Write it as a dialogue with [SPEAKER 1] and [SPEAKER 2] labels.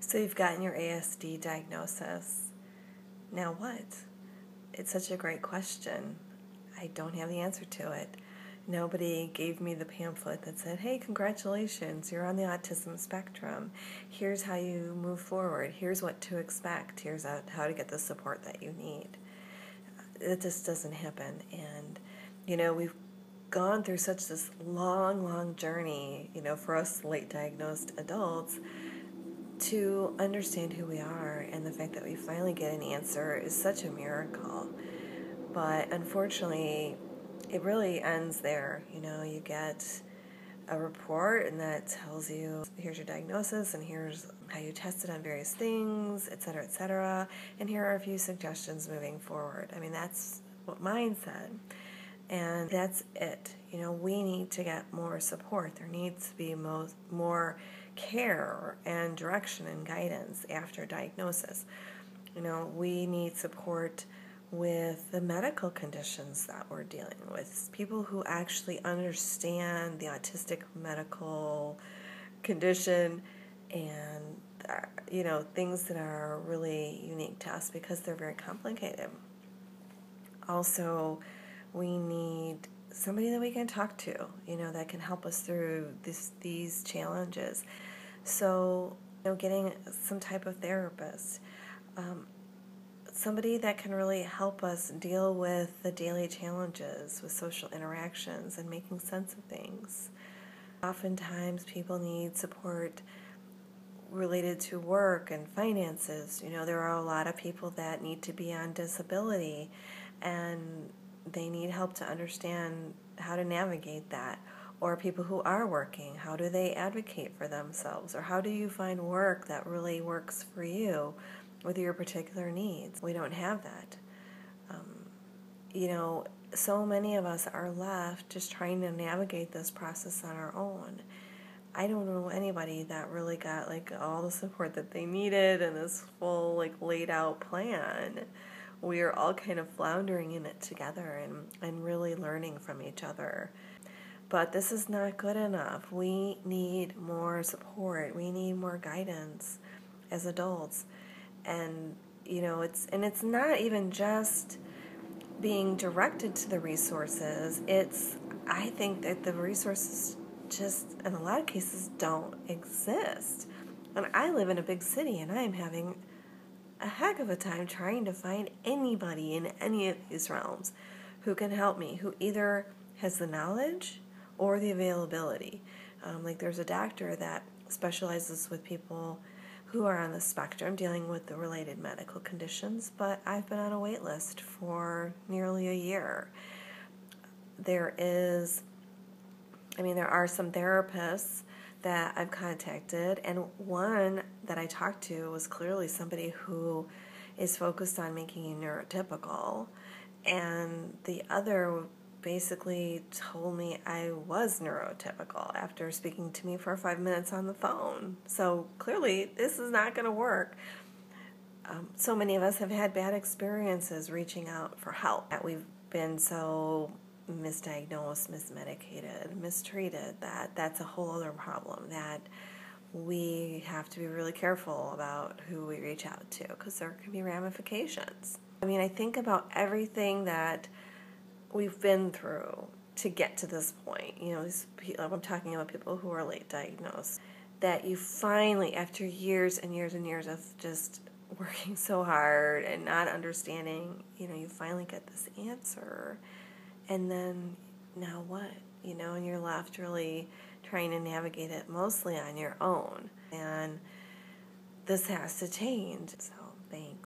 [SPEAKER 1] So you've gotten your ASD diagnosis. Now what? It's such a great question. I don't have the answer to it. Nobody gave me the pamphlet that said, hey, congratulations, you're on the autism spectrum. Here's how you move forward. Here's what to expect. Here's how to get the support that you need. It just doesn't happen. And, we've gone through such this long journey, for us late diagnosed adults, to understand who we are, and the fact that we finally get an answer is such a miracle. But unfortunately, it really ends there. You get a report and that tells you, here's your diagnosis and here's how you tested on various things, etc., and here are a few suggestions moving forward. That's what mine said. And that's it. We need to get more support. There needs to be more care and direction and guidance after diagnosis. We need support with the medical conditions that we're dealing with. People who actually understand the autistic medical condition and, things that are really unique to us because they're very complicated. Also, we need somebody that we can talk to, that can help us through these challenges. So, getting some type of therapist, somebody that can really help us deal with the daily challenges with social interactions and making sense of things. Oftentimes, people need support related to work and finances. There are a lot of people that need to be on disability, and they need help to understand how to navigate that. Or people who are working, how do they advocate for themselves? Or how do you find work that really works for you with your particular needs? We don't have that. So many of us are left just trying to navigate this process on our own. I don't know anybody that really got all the support that they needed and this full laid out plan. We are all kind of floundering in it together and really learning from each other. But this is not good enough. We need more support. We need more guidance as adults. And it's not even just being directed to the resources. I think that the resources just in a lot of cases don't exist. And I live in a big city and I'm having a heck of a time trying to find anybody in any of these realms who can help me, who either has the knowledge or the availability. There's a doctor that specializes with people who are on the spectrum dealing with the related medical conditions, but I've been on a wait list for nearly a year. There are some therapists that I've contacted, and one that I talked to was clearly somebody who is focused on making you neurotypical, and the other basically told me I was neurotypical after speaking to me for 5 minutes on the phone. So clearly this is not going to work. So many of us have had bad experiences reaching out for help, that we've been so misdiagnosed, mismedicated, mistreated, that's a whole other problem that we have to be really careful about who we reach out to, because there can be ramifications. I think about everything that we've been through to get to this point. I'm talking about people who are late diagnosed, that you finally, after years and years and years of just working so hard and not understanding, you finally get this answer. And then now what? And you're left really trying to navigate it mostly on your own. And this has to change. So thanks.